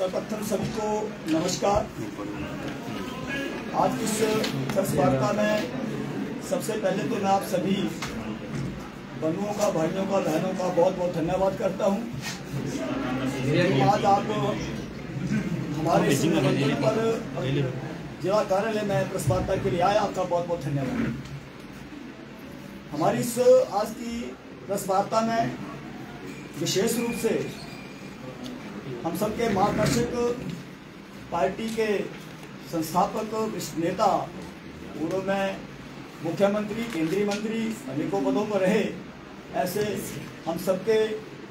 सर्वप्रथम सभी को नमस्कार। आज इस प्रेस वार्ता में सबसे पहले तो मैं आप सभी बंधुओं का, भाइयों का, बहनों का बहुत बहुत धन्यवाद करता हूं। आज आप हमारे निमंत्रण पर जिला कार्यालय में प्रेस वार्ता के लिए आए, आपका बहुत बहुत धन्यवाद। हमारी इस आज की प्रेस वार्ता में विशेष रूप से हम सबके मार्गदर्शक, पार्टी के संस्थापक, नेता, पूर्व में मुख्यमंत्री, केंद्रीय मंत्री, अनेकों पदों पर रहे, ऐसे हम सबके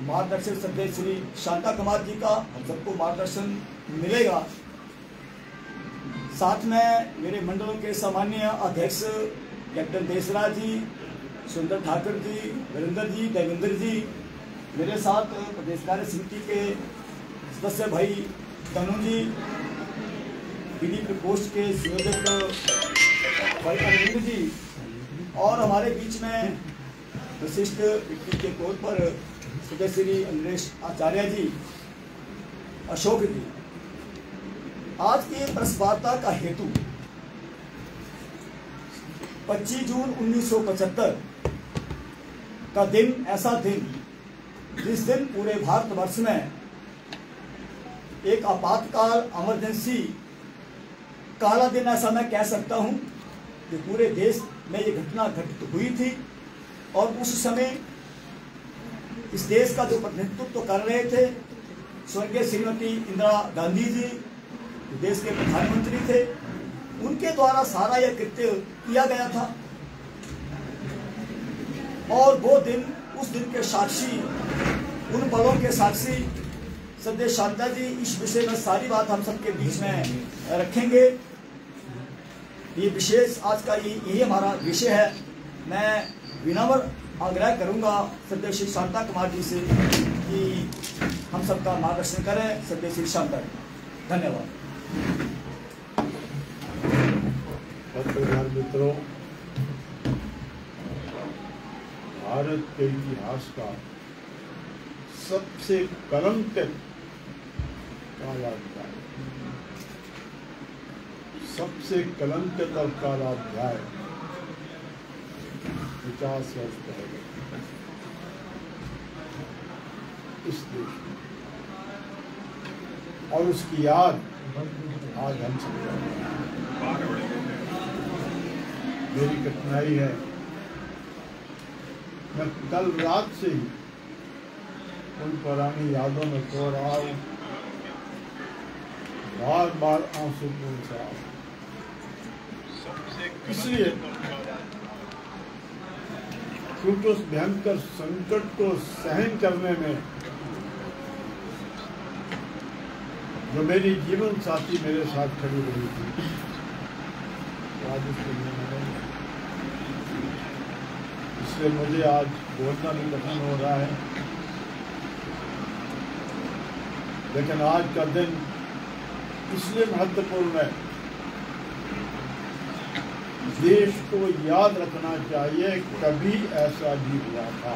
मार्गदर्शक श्रद्धेय श्री शांता कुमार जी का हम सबको मार्गदर्शन मिलेगा। साथ में मेरे मंडलों के सामान्य अध्यक्ष कैप्टन देसराज जी, सुंदर ठाकुर जी, वीरेंद्र जी, देवेंद्र जी, मेरे साथ प्रदेश कार्य समिति के सदस्य भाई तनु जी, पीडी प्रकोष्ठ के संयोजक भाई अरविंद जी, और हमारे बीच में विशिष्ट व्यक्ति के तौर पर सदस्य श्री अमरेश आचार्य जी, अशोक जी। आज की प्रेस वार्ता का हेतु 25 जून 1975 का दिन, ऐसा दिन जिस दिन पूरे भारतवर्ष में एक आपातकाल, इमरजेंसी काला दिन, ऐसा मैं कह सकता हूं कि पूरे देश में ये घटना घटित हुई थी। और उस समय इस देश का जो प्रतिनिधित्व कर रहे थे स्वर्गीय श्रीमती इंदिरा गांधी जी, जो देश के प्रधानमंत्री थे, उनके द्वारा सारा यह कृत्य किया गया था। और वो दिन, उस दिन के साक्षी, उन पलों के साक्षी सदैव शांता जी इस विषय में सारी बात हम सबके बीच में रखेंगे। ये विशेष आज का यही हमारा विषय है। मैं विनम्र आग्रह करूंगा सदैव श्री शांता कुमार जी से कि हम सबका मार्गदर्शन करें। सदैव श्री शांता, धन्यवाद। पत्रकार मित्रों, भारत के इतिहास का सबसे कलंकित काला अध्याय, सबसे कलंकित और काला अध्याय 50 वर्ष पहले इस देश में, और उसकी याद आज हम सब कर रहे हैं। मेरी कठिनाई है, मैं कल रात से ही उन पुरानी यादों में खो रहा हूं, बार बार आंसू पूछ रहा हूं। इसलिए क्योंकि उस भयंकर संकट को सहन करने में जो मेरी जीवन साथी मेरे साथ खड़ी रही थी, आज उसको नहीं, इसलिए मुझे आज बोलना भी कठिन हो रहा है। लेकिन आज का दिन इसलिए महत्वपूर्ण है, देश को याद रखना चाहिए कभी ऐसा भी हुआ था।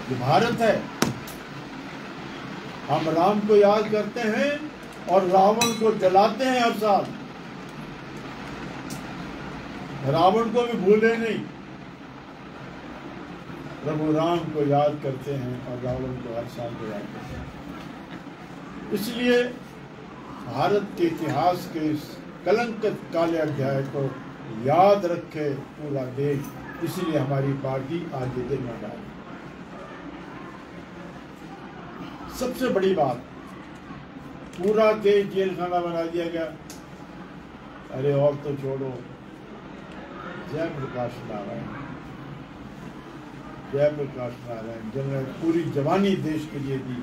ये भारत है, हम राम को याद करते हैं और रावण को जलाते हैं हर साल। रावण को भी भूले नहीं, प्रभु राम को याद करते हैं और रावण को हर साल को याद करते हैं। इसलिए भारत के इतिहास के इस कलंकित काले अध्याय को याद रखे पूरा देश, इसलिए हमारी पार्टी आज ये दिन मना रही। सबसे बड़ी बात, पूरा देश जेल खाना बना दिया गया। अरे और तो छोड़ो, जयप्रकाश नारायण, जयप्रकाश नारायण जिन्होंने पूरी जवानी देश के लिए दी,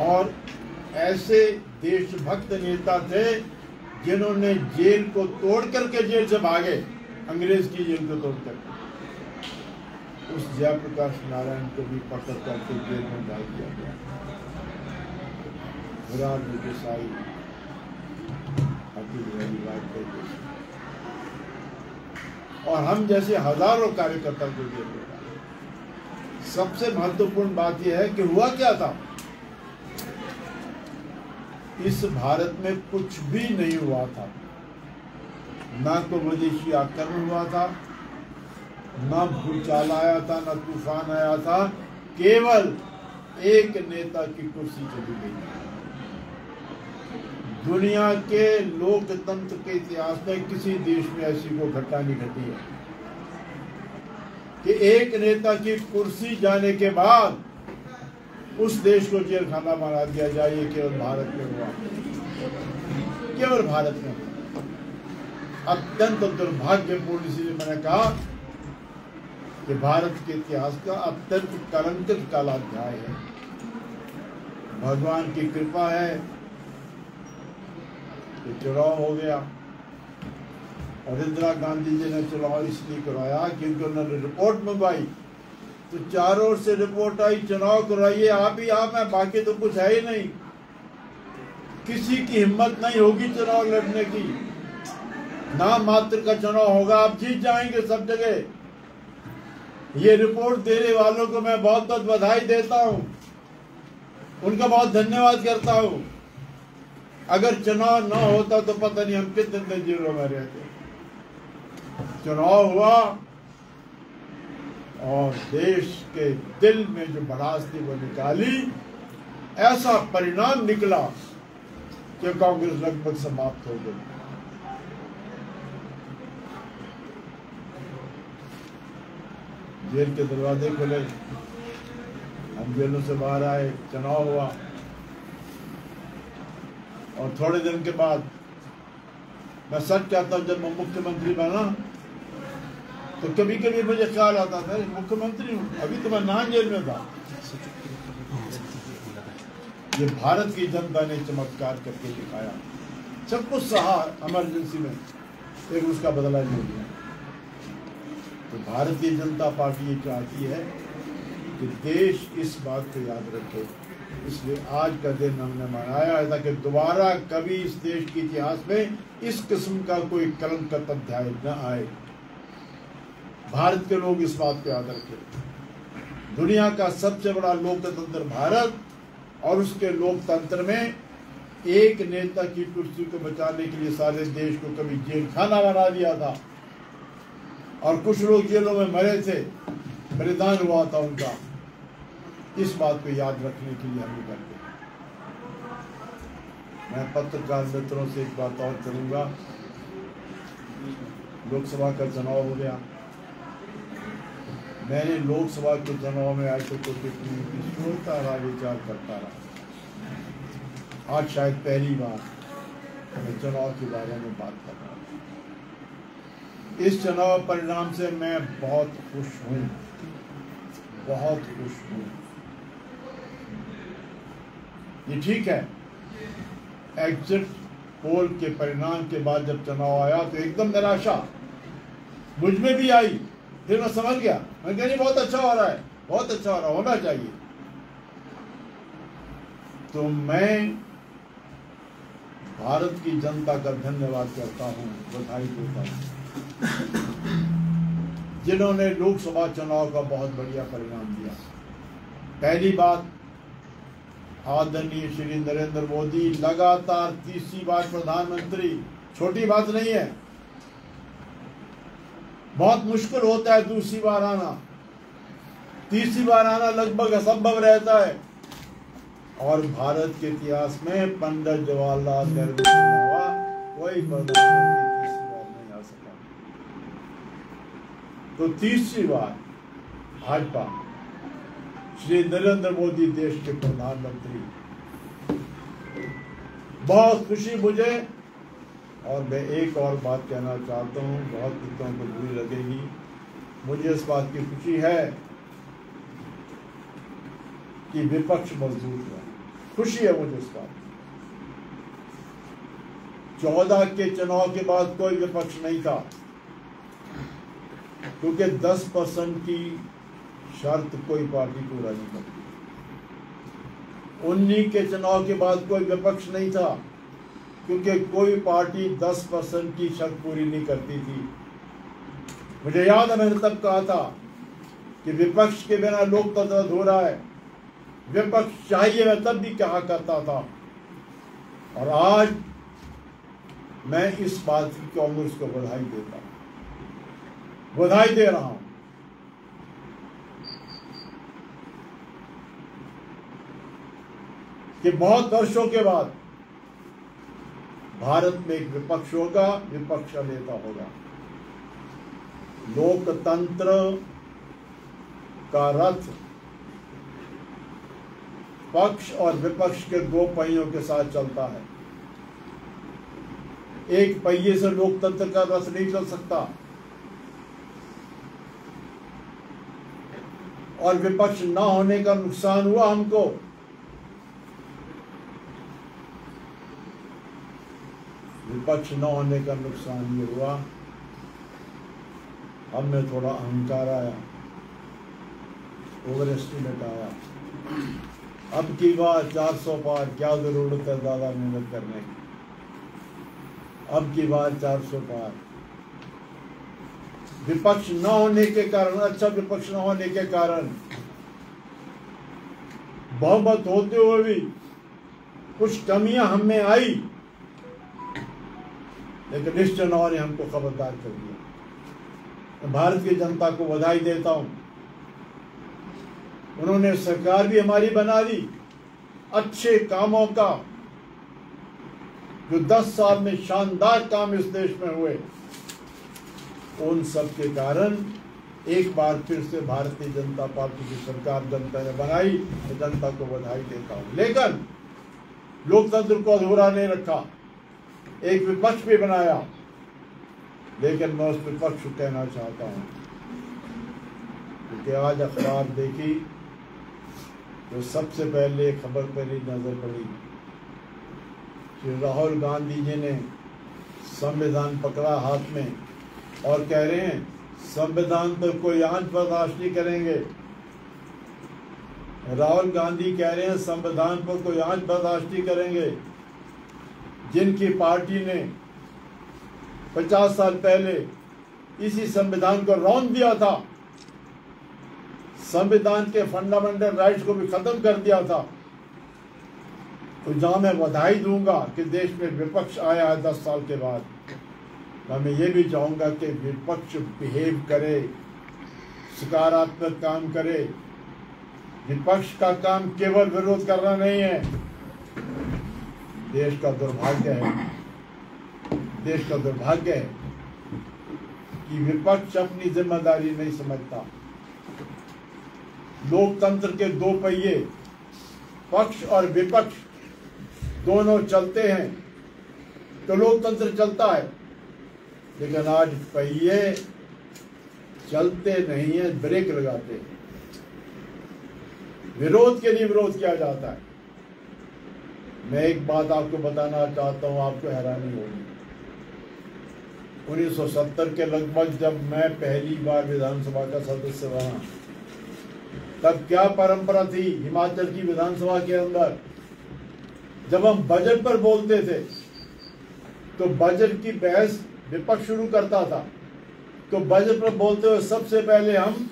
और ऐसे देशभक्त नेता थे जिन्होंने जेल को तोड़ करके जेल से भागे, अंग्रेज की जेल को तोड़ करके। उस जयप्रकाश नारायण को भी पकड़ करके जेल में डाल दिया गया। मोरारजी देसाई, अटल बिहारी वाजपेयी, और हम जैसे हजारों कार्यकर्ता को जेल में डाला। सबसे महत्वपूर्ण बात यह है कि हुआ क्या था, इस भारत में कुछ भी नहीं हुआ था, ना कोई विदेशी आक्रमण हुआ था, ना भूचाल आया था, ना तूफान आया था, केवल एक नेता की कुर्सी चली गई। दुनिया के लोकतंत्र के इतिहास में किसी देश में ऐसी कोई घटना नहीं घटी है कि एक नेता की कुर्सी जाने के बाद उस देश को जेल खाना बना दिया जाए। ये केवल भारत में हुआ, केवल भारत में हुआ। अत्यंत दुर्भाग्यपूर्ण, इसलिए मैंने कहा कि भारत के इतिहास का अत्यंत कलंकित काला अध्याय है। भगवान की कृपा है कि चुनाव हो गया, और इंदिरा गांधी जी ने चुनाव इसलिए करवाया क्योंकि उन्होंने रिपोर्ट मंगवाई, तो चारों ओर से रिपोर्ट आई चुनाव करवाइए आप ही आप हैं, बाकी तो कुछ है ही नहीं। किसी की हिम्मत नहीं होगी चुनाव लड़ने की, नाम मात्र का चुनाव होगा, आप जीत जाएंगे सब जगह। ये रिपोर्ट देने वालों को मैं बहुत बहुत बधाई देता हूं, उनका बहुत धन्यवाद करता हूं। अगर चुनाव न होता तो पता नहीं हम कितने दिन जेलों में रहते। चुनाव हुआ और देश के दिल में जो भड़ास थी वो निकाली। ऐसा परिणाम निकला कि कांग्रेस लगभग समाप्त हो गई। जेल के दरवाजे खुले, हम जेलों से बाहर आए, चुनाव हुआ, और थोड़े दिन के बाद मैं सच कहता हूं, जब मैं मुख्यमंत्री बना तो कभी कभी मुझे ख्याल आता था मुख्यमंत्री हूं, अभी तो मैं नान जेल में था। ये भारत की जनता ने चमत्कार करके दिखाया, सब कुछ सहा इमरजेंसी में, फिर उसका बदला नहीं लिया। तो भारतीय जनता पार्टी ये चाहती है कि देश इस बात को याद रखे, इसलिए आज का दिन हमने मनाया है ताकि दोबारा कभी इस देश के इतिहास में इस किस्म का कोई कलंकित अध्याय न आए। भारत के लोग इस बात को याद रखें, दुनिया का सबसे बड़ा लोकतंत्र भारत, और उसके लोकतंत्र में एक नेता की कुर्सी को बचाने के लिए सारे देश को कभी जेल खाना बना दिया था, और कुछ लोग जेलों में मरे थे, बलिदान हुआ था उनका। इस बात को याद रखने के लिए हम करते हैं। मैं पत्रकार मित्रों से एक बात और करूंगा, लोकसभा का चुनाव हो गया, मैंने लोकसभा के चुनाव में आज तक टिप्पणी की सोचता रहा, विचार करता रहा। आज शायद पहली बार मैं चुनाव के बारे में बात कर रहा हूँ। इस चुनाव परिणाम से मैं बहुत खुश हूँ, बहुत खुश हूँ। ये ठीक है, एग्जिट पोल के परिणाम के बाद जब चुनाव आया तो एकदम निराशा मुझ में भी आई। फिर मैं समझ गया, मैं कह नहीं बहुत अच्छा हो रहा है, बहुत अच्छा हो रहा, होना चाहिए। तो मैं भारत की जनता का धन्यवाद करता हूँ, बधाई देता हूँ, जिन्होंने लोकसभा चुनाव का बहुत बढ़िया परिणाम दिया। पहली बात, आदरणीय श्री नरेंद्र मोदी लगातार तीसरी बार प्रधानमंत्री, छोटी बात नहीं है, बहुत मुश्किल होता है दूसरी बार आना, तीसरी बार आना लगभग असंभव रहता है। और भारत के इतिहास में पंडित जवाहरलाल नेहरू के अलावा कोई प्रधानमंत्री तीसरी बार नहीं आ सका। तो तीसरी बार भाजपा, श्री नरेंद्र मोदी देश के प्रधानमंत्री, बहुत खुशी मुझे। और मैं एक और बात कहना चाहता हूँ, बहुत लोगों को बुरी लगेगी, मुझे इस बात की खुशी है कि विपक्ष मजबूत है, खुशी है मुझे इस बात। 14 के चुनाव के बाद कोई विपक्ष नहीं था, क्योंकि 10% की शर्त कोई पार्टी पूरा नहीं करती। 19 के चुनाव के बाद कोई विपक्ष नहीं था, क्योंकि कोई पार्टी 10% की शर्त पूरी नहीं करती थी। मुझे याद है मैंने तब कहा था कि विपक्ष के बिना लोकतंत्र अधूरा है, विपक्ष चाहिए, मैं तब भी कहा करता था। और आज मैं इस बात की कांग्रेस को बधाई देता हूं, बधाई दे रहा हूं कि बहुत वर्षों के बाद भारत में एक विपक्ष होगा, विपक्ष का नेता होगा। लोकतंत्र का रथ पक्ष और विपक्ष के दो पहियों के साथ चलता है। एक पहिए से लोकतंत्र का रथ नहीं चल सकता और विपक्ष न होने का नुकसान हुआ हमको। विपक्ष न होने का नुकसान ये हुआ, हमें थोड़ा अहंकार आया, ओवर एस्टिमेट आया। अब की बार 400 पार, क्या जरूरत है ज्यादा मेहनत करने की। अब की बार 400 पार। विपक्ष न होने के कारण, अच्छा विपक्ष न होने के कारण बहुमत होते हुए भी कुछ कमियां हमें आई, लेकिन इस चुनाव ने हमको खबरदार कर दिया। मैं भारत की जनता को बधाई देता हूं, उन्होंने सरकार भी हमारी बना दी। अच्छे कामों का जो 10 साल में शानदार काम इस देश में हुए, उन सब के कारण एक बार फिर से भारतीय जनता पार्टी की सरकार जनता ने बनाई, तो जनता को बधाई देता हूं। लेकिन लोकतंत्र को अधूरा नहीं रखा, एक विपक्ष भी बनाया। लेकिन मैं उस विपक्ष को कहना चाहता हूं, क्योंकि आज अखबार देखी तो सबसे पहले खबर पर ही नजर पड़ी कि राहुल गांधी जी ने संविधान पकड़ा हाथ में और कह रहे हैं संविधान पर कोई आंच बर्दाश्त नहीं करेंगे। राहुल गांधी कह रहे हैं संविधान पर कोई आंच बर्दाश्त नहीं करेंगे। जिनकी पार्टी ने 50 साल पहले इसी संविधान को रौंद दिया था, संविधान के फंडामेंटल राइट्स को भी खत्म कर दिया था, तो जहां मैं बधाई दूंगा कि देश में विपक्ष आया है 10 साल के बाद, मैं ये भी चाहूंगा कि विपक्ष बिहेव करे, सकारात्मक काम करे। विपक्ष का काम केवल विरोध करना नहीं है। देश का दुर्भाग्य है, देश का दुर्भाग्य है कि विपक्ष अपनी जिम्मेदारी नहीं समझता। लोकतंत्र के दो पहिए पक्ष और विपक्ष दोनों चलते हैं तो लोकतंत्र चलता है, लेकिन आज पहिए चलते नहीं है, ब्रेक लगाते हैं। विरोध के लिए विरोध किया जाता है। मैं एक बात आपको बताना चाहता हूं, आपको हैरानी होगी। 1970 के लगभग जब मैं पहली बार विधानसभा का सदस्य बना, तब क्या परंपरा थी हिमाचल की विधानसभा के अंदर, जब हम बजट पर बोलते थे तो बजट की बहस विपक्ष शुरू करता था, तो बजट पर बोलते हुए सबसे पहले हम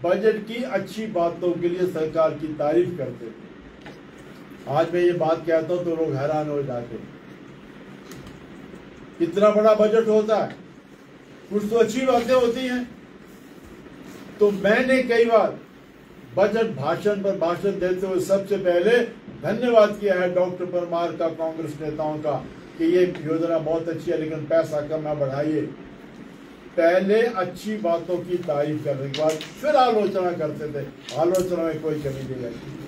बजट की अच्छी बातों के लिए सरकार की तारीफ करते थे। आज मैं ये बात कहता हूं तो लोग हैरान हो जाते हैं, इतना बड़ा बजट होता है, कुछ तो अच्छी बातें होती हैं। तो मैंने कई बार बजट भाषण पर भाषण देते हुए सबसे पहले धन्यवाद किया है डॉक्टर परमार का, कांग्रेस नेताओं का, कि ये योजना बहुत अच्छी है लेकिन पैसा कम है, बढ़ाइए। पहले अच्छी बातों की तारीफ करने के बाद फिर आलोचना करते थे, आलोचना में कोई कमी नहीं रहती।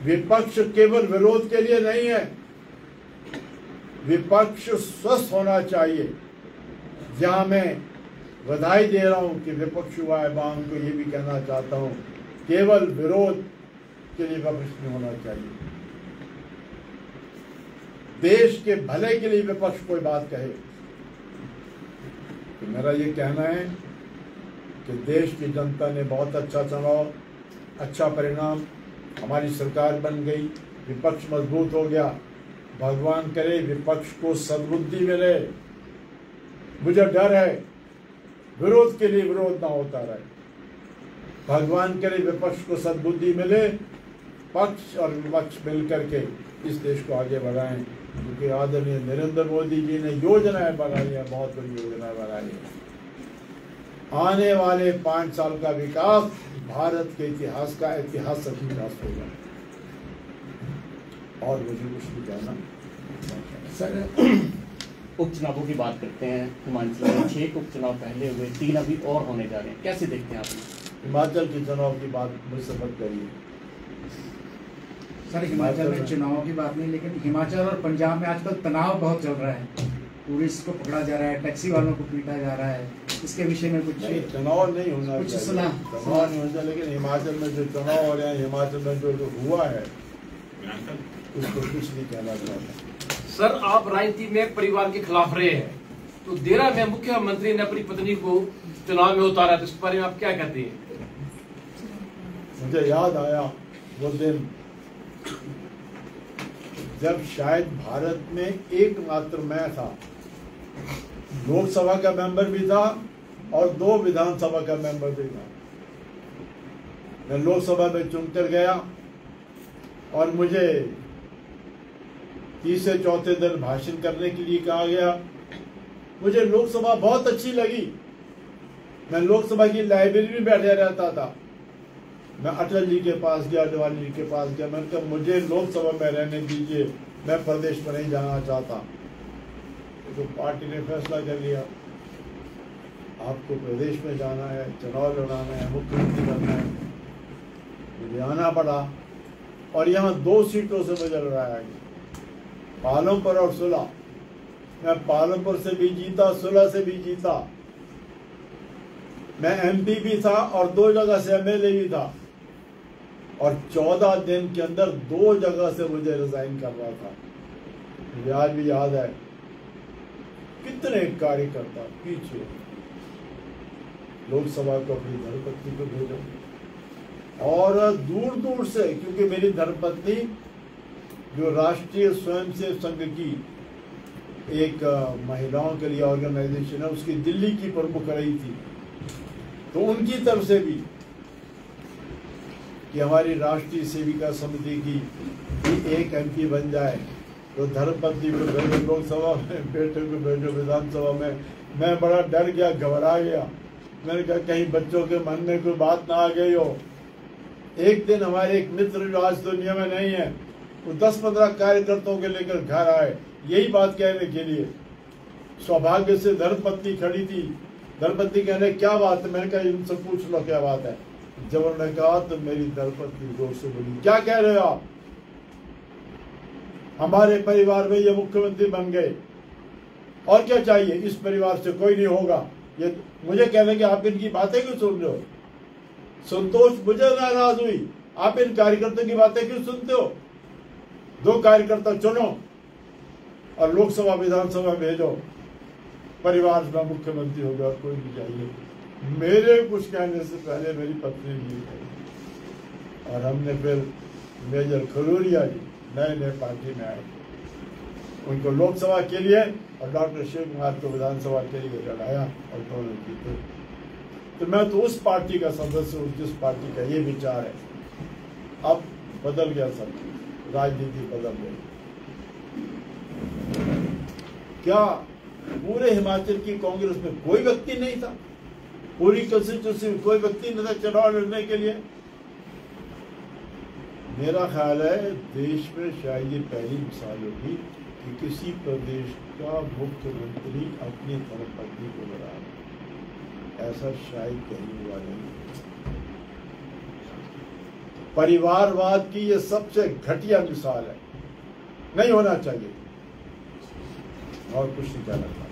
विपक्ष केवल विरोध के लिए नहीं है, विपक्ष स्वस्थ होना चाहिए। जहां मैं बधाई दे रहा हूं कि विपक्ष हुआ है, मैं उनको ये भी कहना चाहता हूं केवल विरोध के लिए विपक्ष नहीं होना चाहिए। देश के भले के लिए विपक्ष कोई बात कहे तो मेरा ये कहना है कि देश की जनता ने बहुत अच्छा चुनाव, अच्छा परिणाम, हमारी सरकार बन गई, विपक्ष मजबूत हो गया। भगवान करे विपक्ष को सद्बुद्धि मिले। मुझे डर है विरोध के लिए विरोध ना होता रहे। भगवान करे विपक्ष को सद्बुद्धि मिले पक्ष और विपक्ष मिलकर के इस देश को आगे बढ़ाएं, क्योंकि आदरणीय नरेंद्र मोदी जी ने योजनाएं बनाई है, बहुत बड़ी योजनाएं बनाई है। आने वाले 5 साल का विकास भारत के इतिहास का ऐतिहासिक विकास होगा। और मुझे कुछ नहीं कहना। सर, उपचुनावों की बात करते हैं। हिमाचल में 6 उपचुनाव पहले हुए, 3 अभी और होने जा रहे हैं, कैसे देखते हैं आप? हिमाचल के चुनाव की बात मुझसे मत करिए सर। हिमाचल में चुनावों की बात नहीं, लेकिन हिमाचल और पंजाब में आजकल तनाव बहुत चल रहा है। टूरिस्ट को पकड़ा जा रहा है, टैक्सी वालों को पीटा जा रहा है, इसके विषय में कुछ तनाव नहीं होना कुछ चाहिए, सुना तनाव नहीं होना चाहिए। लेकिन हिमाचल में जो चुनाव हो रहे हैं, हिमाचल में जो हुआ है, उसको कुछ नहीं कहना चाहता। सर, आप राजनीति में परिवार के खिलाफ रहे हैं, तो देरा में मुख्यमंत्री ने अपनी पत्नी को चुनाव में उतारा, तो इस बारे में आप क्या कहते हैं? मुझे याद आया वो दिन जब शायद भारत में एकमात्र मैं था, लोकसभा का मेंबर भी था और 2 विधानसभा का मेंबर भी था। मैं लोकसभा में चुनकर गया और मुझे तीसरे चौथे दिन भाषण करने के लिए कहा गया। मुझे लोकसभा बहुत अच्छी लगी। मैं लोकसभा की लाइब्रेरी में बैठे रहता था। मैं अटल जी के पास गया, अडवाणी जी के पास गया। मैंने कहा मुझे लोकसभा में रहने दीजिए, मैं प्रदेश में नहीं जाना चाहता। तो पार्टी ने फैसला कर लिया, आपको प्रदेश में जाना है, चुनाव लड़ाना है, मुख्यमंत्री बनना है। मुझे आना पड़ा और यहाँ 2 सीटों से मुझे लड़ाया गया, पालमपुर और सुलह। मैं पालमपुर से भी जीता, सुलह से भी जीता। मैं MP भी था और 2 जगह से MLA भी था, और 14 दिन के अंदर 2 जगह से मुझे रिजाइन करना था। मुझे आज भी याद है कितने कार्यकर्ता पीछे लोकसभा को अपनी धर्मपत्नी को भेजा, और दूर दूर से, क्योंकि मेरी धर्मपत्नी जो राष्ट्रीय स्वयंसेवक संघ की एक महिलाओं के लिए ऑर्गेनाइजेशन है, उसकी दिल्ली की प्रमुख रही थी, तो उनकी तरफ से भी कि हमारी राष्ट्रीय सेविका समिति की एक MP बन जाए, तो धर्मपत्नी को भेजो लोकसभा में, बेटे को भेजो विधानसभा में। मैं बड़ा डर गया, घबरा गया। मैंने कहा कहीं बच्चों के मन में कोई बात ना आ गई हो। एक दिन हमारे एक मित्र जो आज दुनिया में नहीं है, वो 10-15 कार्यकर्ताओं के लेकर घर आए, यही बात कहने के लिए। सौभाग्य से धर्मपत्नी खड़ी थी। धर्मपत्नी कहने क्या बात है? मैंने कहा इनसे पूछ लो क्या बात है। जब उन्होंने कहा तो मेरी धर्मपत्नी जोर से बोली, क्या कह रहे हो आप? हमारे परिवार में ये मुख्यमंत्री बन गए, और क्या चाहिए? इस परिवार से कोई नहीं होगा। ये मुझे कहने कि आप इनकी बातें क्यों सुन रहे हो? संतोष मुझे नाराज हुई, आप इन कार्यकर्ताओं की बातें क्यों सुनते हो? 2 कार्यकर्ता चुनो और लोकसभा विधानसभा भेजो, परिवार में मुख्यमंत्री होगा, कोई नहीं चाहिए। मेरे कुछ कहने से पहले मेरी पत्नी भी गई, और हमने फिर मेजर खलूरिया जी नए पार्टी में आए, उनको लोकसभा के लिए और डॉक्टर शिव कुमार को विधानसभा के लिए लड़ाया और दोनों जीते। तो मैं तो उस पार्टी का सदस्य हूँ जिस पार्टी का ये विचार है। अब बदल गया सब, राजनीति बदल गई। क्या पूरे हिमाचल की कांग्रेस में कोई व्यक्ति नहीं था? पूरी कंस्टिट्यूंसी में कोई व्यक्ति नहीं था चुनाव लड़ने के लिए? मेरा ख्याल है देश में शायद ये पहली मिसाल होगी कि किसी प्रदेश का मुख्यमंत्री अपनी धर्मपत्नी को लड़ा। ऐसा शायद कहीं हुआ नहीं। परिवारवाद की ये सबसे घटिया मिसाल है, नहीं होना चाहिए। और कुछ नहीं कहना।